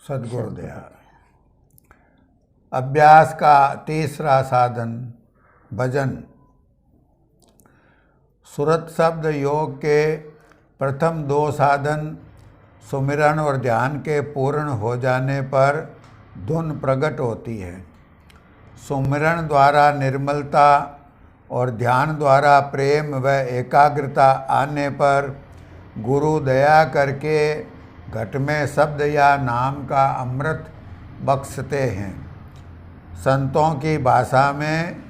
सद्गुरु दया। अभ्यास का तीसरा साधन भजन। सुरत शब्द योग के प्रथम दो साधन सुमिरन और ध्यान के पूर्ण हो जाने पर धुन प्रकट होती है। सुमिरन द्वारा निर्मलता और ध्यान द्वारा प्रेम व एकाग्रता आने पर गुरु दया करके घट में शब्द या नाम का अमृत बख्शते हैं। संतों की भाषा में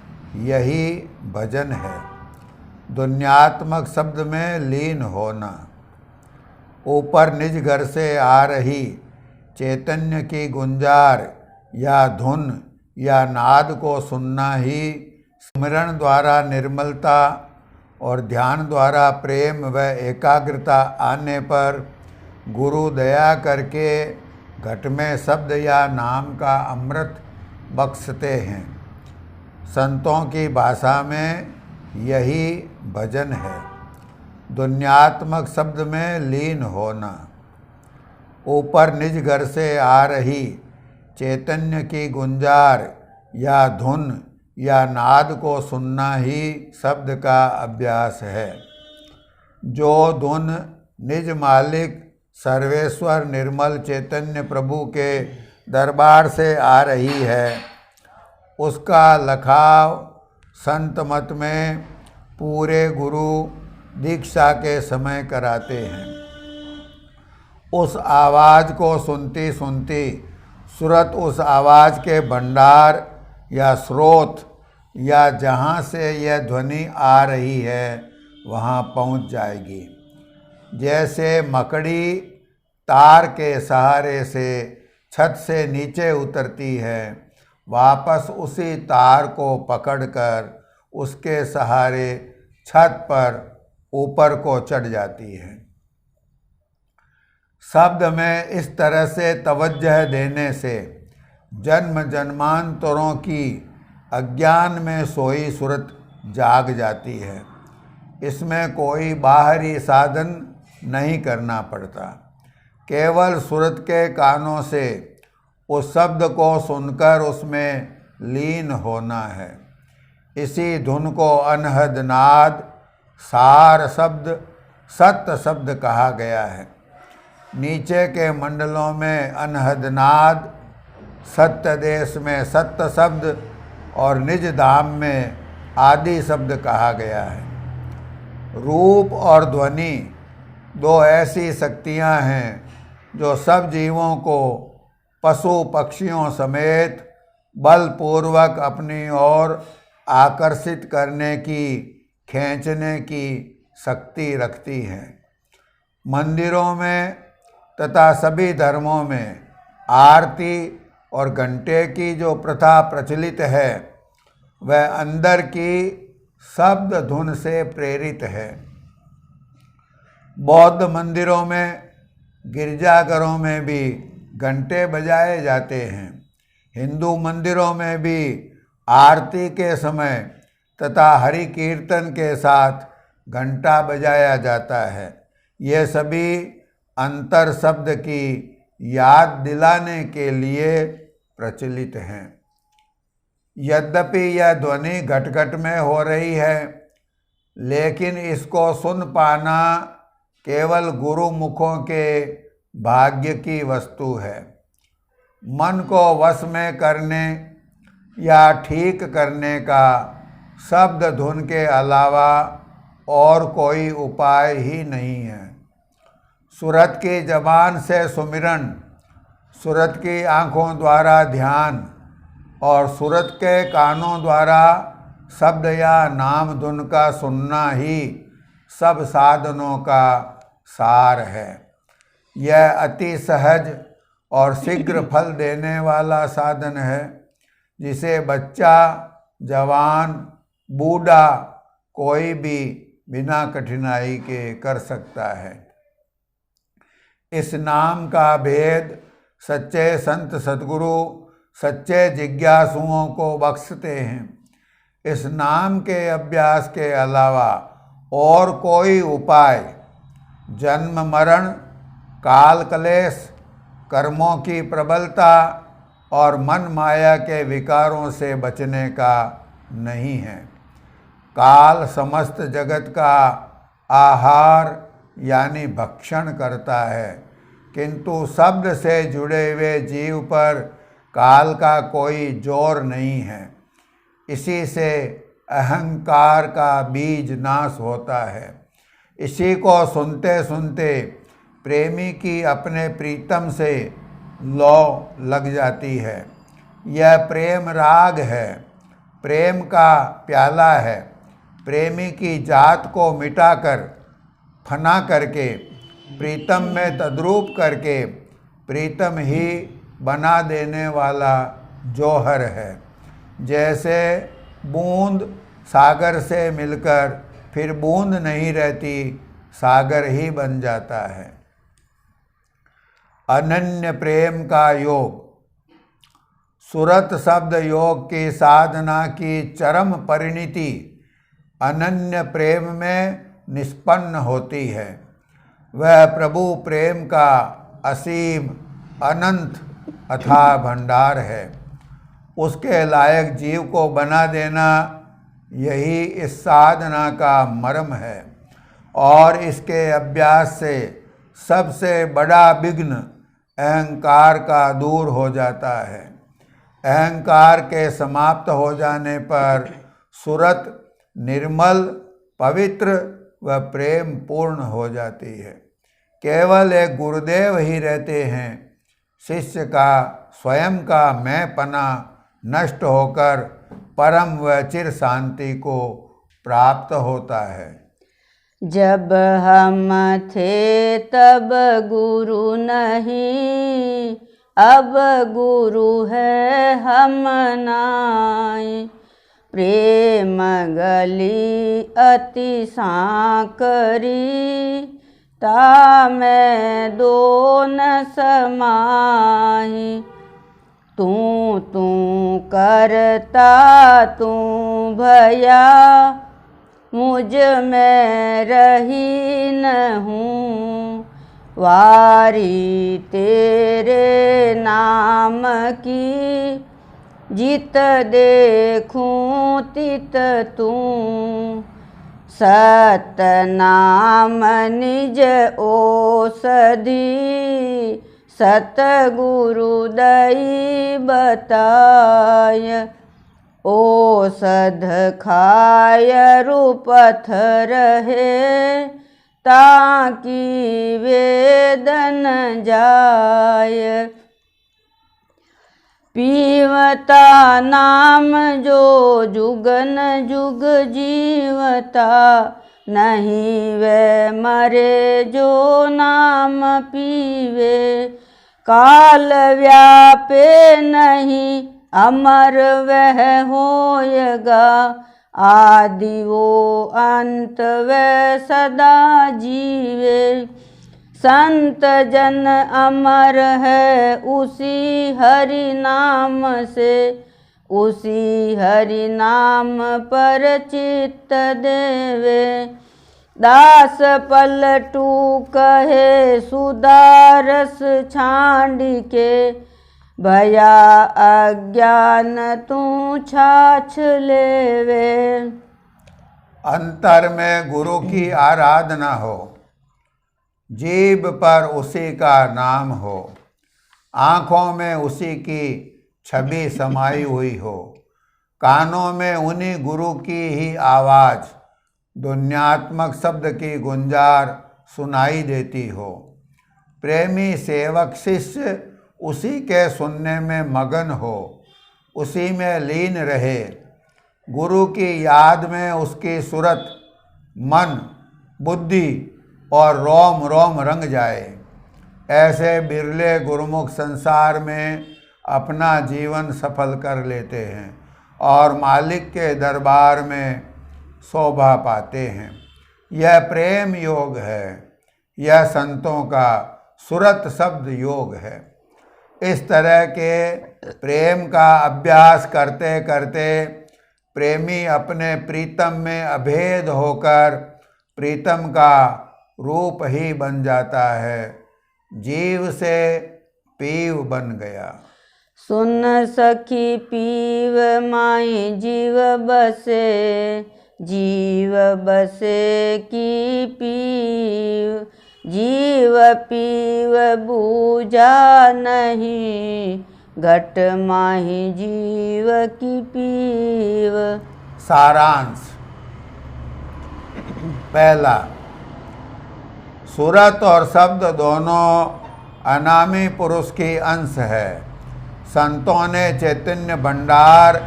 यही भजन है। दुनियात्मक शब्द में लीन होना। ऊपर निज घर से आ रही चैतन्य की गुंजार या धुन या नाद को सुनना ही स्मरण द्वारा निर्मलता और ध्यान द्वारा प्रेम व एकाग्रता आने पर गुरु दया करके घट में शब्द या नाम का अमृत बख्शते हैं। संतों की भाषा में यही भजन है। दुनियात्मक शब्द में लीन होना। ऊपर निज घर से आ रही चैतन्य की गुंजार या धुन या नाद को सुनना ही शब्द का अभ्यास है। जो धुन निज मालिक सर्वेश्वर निर्मल चैतन्य प्रभु के दरबार से आ रही है, उसका लखाव संत मत में पूरे गुरु दीक्षा के समय कराते हैं। उस आवाज़ को सुनती सुनती सुरत उस आवाज़ के भंडार या स्रोत या जहाँ से यह ध्वनि आ रही है वहाँ पहुँच जाएगी। जैसे मकड़ी तार के सहारे से छत से नीचे उतरती है, वापस उसी तार को पकड़कर उसके सहारे छत पर ऊपर को चढ़ जाती है। शब्द में इस तरह से तवज्जह देने से जन्म जन्मांतरों की अज्ञान में सोई सुरत जाग जाती है। इसमें कोई बाहरी साधन नहीं करना पड़ता। केवल सुरत के कानों से उस शब्द को सुनकर उसमें लीन होना है। इसी धुन को अनहद नाद, सार शब्द, सत्य शब्द कहा गया है। नीचे के मंडलों में अनहद नाद, सत्य देश में सत्य शब्द और निज धाम में आदि शब्द कहा गया है। रूप और ध्वनि दो ऐसी शक्तियां हैं जो सब जीवों को पशु पक्षियों समेत बलपूर्वक अपनी ओर आकर्षित करने की, खींचने की शक्ति रखती हैं। मंदिरों में तथा सभी धर्मों में आरती और घंटे की जो प्रथा प्रचलित है वह अंदर की शब्द धुन से प्रेरित है। बौद्ध मंदिरों में, गिरजाघरों में भी घंटे बजाए जाते हैं। हिंदू मंदिरों में भी आरती के समय तथा हरि कीर्तन के साथ घंटा बजाया जाता है। ये सभी अंतर शब्द की याद दिलाने के लिए प्रचलित हैं। यद्यपि यह ध्वनि घट घट में हो रही है, लेकिन इसको सुन पाना केवल गुरु मुखों के भाग्य की वस्तु है। मन को वश में करने या ठीक करने का शब्द धुन के अलावा और कोई उपाय ही नहीं है। सुरत की जबान से सुमिरन, सुरत की आँखों द्वारा ध्यान और सुरत के कानों द्वारा शब्द या नाम धुन का सुनना ही सब साधनों का सार है। यह अति सहज और शीघ्र फल देने वाला साधन है, जिसे बच्चा, जवान, बूढ़ा कोई भी बिना कठिनाई के कर सकता है। इस नाम का भेद सच्चे संत सद्गुरु सच्चे जिज्ञासुओं को बख्शते हैं। इस नाम के अभ्यास के अलावा और कोई उपाय जन्म मरण, काल कलेश कर्मों की प्रबलता और मन माया के विकारों से बचने का नहीं है। काल समस्त जगत का आहार यानी भक्षण करता है, किंतु शब्द से जुड़े हुए जीव पर काल का कोई जोर नहीं है। इसी से अहंकार का बीज नाश होता है। इसी को सुनते सुनते प्रेमी की अपने प्रीतम से लौ लग जाती है। यह प्रेम राग है, प्रेम का प्याला है। प्रेमी की जात को मिटाकर, फना करके, प्रीतम में तद्रूप करके प्रीतम ही बना देने वाला जौहर है। जैसे बूंद सागर से मिलकर फिर बूंद नहीं रहती, सागर ही बन जाता है। अनन्य प्रेम का योग। सुरत शब्द योग की साधना की चरम परिणति अनन्य प्रेम में निष्पन्न होती है। वह प्रभु प्रेम का असीम अनंत अथाह भंडार है। उसके लायक जीव को बना देना, यही इस साधना का मर्म है। और इसके अभ्यास से सबसे बड़ा विघ्न अहंकार का दूर हो जाता है। अहंकार के समाप्त हो जाने पर सुरत निर्मल, पवित्र व प्रेम पूर्ण हो जाती है। केवल एक गुरुदेव ही रहते हैं। शिष्य का स्वयं का मैंपना नष्ट होकर परम व चिर शांति को प्राप्त होता है। जब हम थे तब गुरु नहीं, अब गुरु है हम नाई। प्रेम गली अति सांकरी, ता मैं दो न समाही। तू तू करता तू भया, मुझ में रही न हूँ। वारी तेरे नाम की, जित देखूं तित तू। सत नाम निज औषधि, सतगुरु दई बताय। औषध खाय रूपथ रहे, ताकि वेदन जाय। पीवता नाम जो जुगन जुग जीवता, नहीं वे मरे जो नाम पीवे। काल व्यापे नहीं अमर वह होयगा, आदि वो अंत वह सदा जीवे। संत जन अमर है उसी हरि नाम से, उसी हरि नाम पर चित्त देवे। दास पलटू कहे सुदारस छांड के, भया अज्ञान तू छाछ लेवे। अंतर में गुरु की आराधना हो, जीभ पर उसी का नाम हो, आँखों में उसी की छवि समाई हुई हो, कानों में उन्हीं गुरु की ही आवाज़ ध्वन्यात्मक शब्द की गुंजार सुनाई देती हो। प्रेमी सेवक शिष्य उसी के सुनने में मगन हो, उसी में लीन रहे। गुरु की याद में उसकी सूरत, मन, बुद्धि और रोम रोम रंग जाए। ऐसे बिरले गुरुमुख संसार में अपना जीवन सफल कर लेते हैं और मालिक के दरबार में शोभा पाते हैं। यह प्रेम योग है, यह संतों का सुरत शब्द योग है। इस तरह के प्रेम का अभ्यास करते करते प्रेमी अपने प्रीतम में अभेद होकर प्रीतम का रूप ही बन जाता है। जीव से पीव बन गया। सुन सखी पीव माही जीव बसे, जीव बसे की पीव, जीव पीव बूझा नहीं, घट माही जीव की पीव। सारांश। पहला, सूरत और शब्द दोनों अनामी पुरुष की अंश है। संतों ने चैतन्य भंडार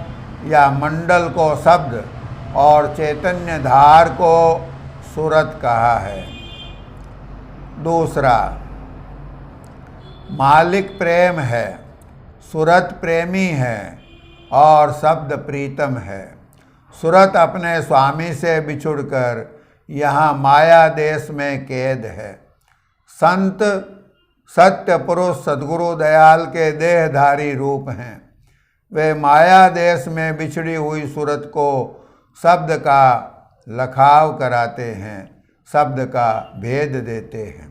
या मंडल को शब्द और चैतन्य धार को सूरत कहा है। दूसरा, मालिक प्रेम है, सूरत प्रेमी है और शब्द प्रीतम है। सूरत अपने स्वामी से बिछुड़कर यहाँ माया देश में कैद है। संत सत्य पुरुष सद्गुरु दयाल के देहधारी रूप हैं। वे माया देश में बिछड़ी हुई सूरत को शब्द का लखाव कराते हैं, शब्द का भेद देते हैं।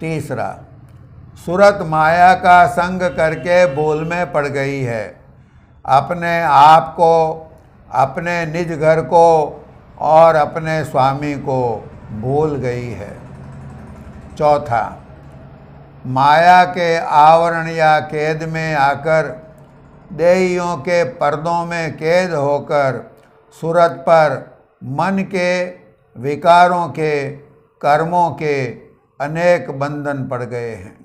तीसरा, सूरत माया का संग करके भूल में पड़ गई है। अपने आप को, अपने निज घर को और अपने स्वामी को भूल गई है। चौथा, माया के आवरण या कैद में आकर, देहियों के पर्दों में कैद होकर सूरत पर मन के, विकारों के, कर्मों के अनेक बंधन पड़ गए हैं।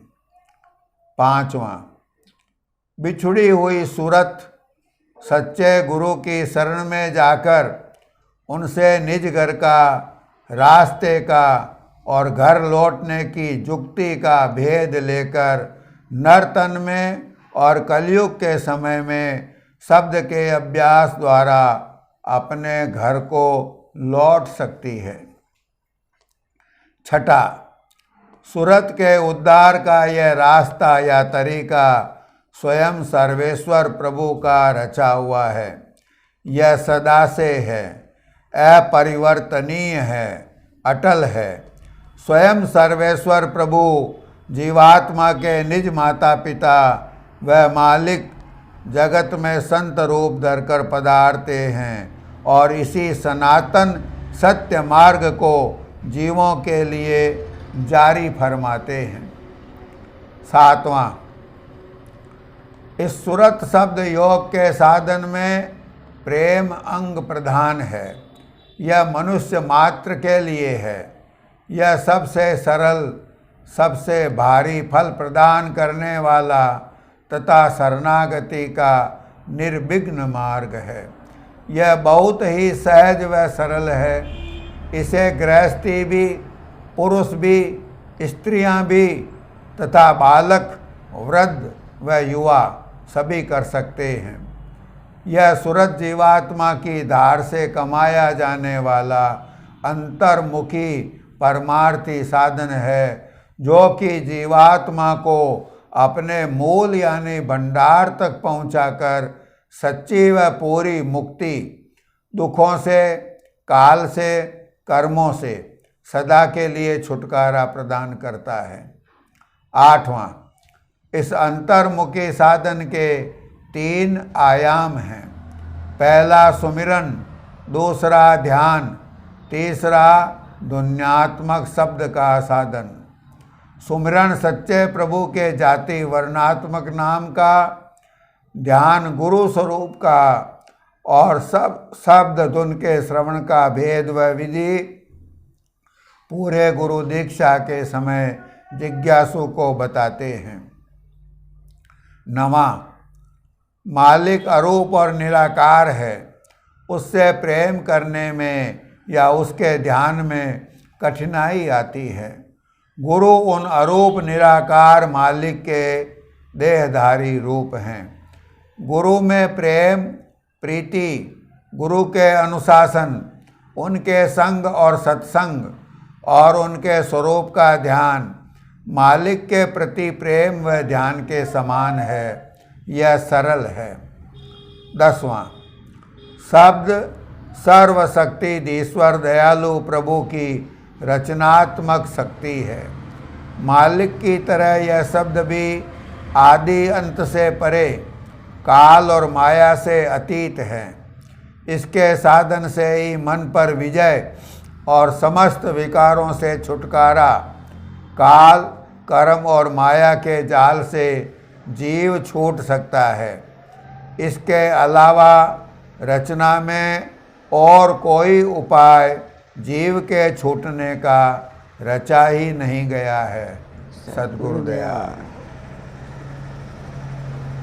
पांचवा, बिछुड़ी हुई सूरत सच्चे गुरु की शरण में जाकर उनसे निज घर का, रास्ते का और घर लौटने की जुक्ति का भेद लेकर नर्तन में और कलयुग के समय में शब्द के अभ्यास द्वारा अपने घर को लौट सकती है। छठा, सूरत के उद्धार का यह रास्ता या तरीका स्वयं सर्वेश्वर प्रभु का रचा हुआ है। यह सदा से है, अपरिवर्तनीय है, अटल है। स्वयं सर्वेश्वर प्रभु जीवात्मा के निज माता पिता व मालिक जगत में संत रूप धरकर पधारते हैं और इसी सनातन सत्य मार्ग को जीवों के लिए जारी फरमाते हैं। सातवां, इस सूरत शब्द योग के साधन में प्रेम अंग प्रधान है। यह मनुष्य मात्र के लिए है। यह सबसे सरल, सबसे भारी फल प्रदान करने वाला तथा शरणागति का निर्विघ्न मार्ग है। यह बहुत ही सहज व सरल है। इसे गृहस्थी भी, पुरुष भी, स्त्रियां भी तथा बालक, वृद्ध व युवा सभी कर सकते हैं। यह सूरत जीवात्मा की धार से कमाया जाने वाला अंतर्मुखी परमार्थी साधन है, जो कि जीवात्मा को अपने मूल यानी भंडार तक पहुंचाकर सच्ची व पूरी मुक्ति, दुखों से, काल से, कर्मों से सदा के लिए छुटकारा प्रदान करता है। आठवां, इस अंतर्मुखी साधन के 3 आयाम हैं। पहला सुमिरन, दूसरा ध्यान, तीसरा ध्वन्यात्मक शब्द का साधन। सुमिरन सच्चे प्रभु के जाति वर्णात्मक नाम का, ध्यान गुरु स्वरूप का और सब शब्द धुन के श्रवण का भेद व विधि पूरे गुरु दीक्षा के समय जिज्ञासु को बताते हैं। नवा, मालिक अरूप और निराकार है। उससे प्रेम करने में या उसके ध्यान में कठिनाई आती है। गुरु उन अरूप निराकार मालिक के देहधारी रूप हैं। गुरु में प्रेम, प्रीति, गुरु के अनुशासन, उनके संग और सत्संग और उनके स्वरूप का ध्यान मालिक के प्रति प्रेम व ध्यान के समान है। यह सरल है। 10वां, शब्द सर्वशक्ति ईश्वर दयालु प्रभु की रचनात्मक शक्ति है। मालिक की तरह यह शब्द भी आदि अंत से परे, काल और माया से अतीत है। इसके साधन से ही मन पर विजय और समस्त विकारों से छुटकारा, काल, कर्म और माया के जाल से जीव छूट सकता है। इसके अलावा रचना में और कोई उपाय जीव के छूटने का रचा ही नहीं गया है। सद्गुरुदेव।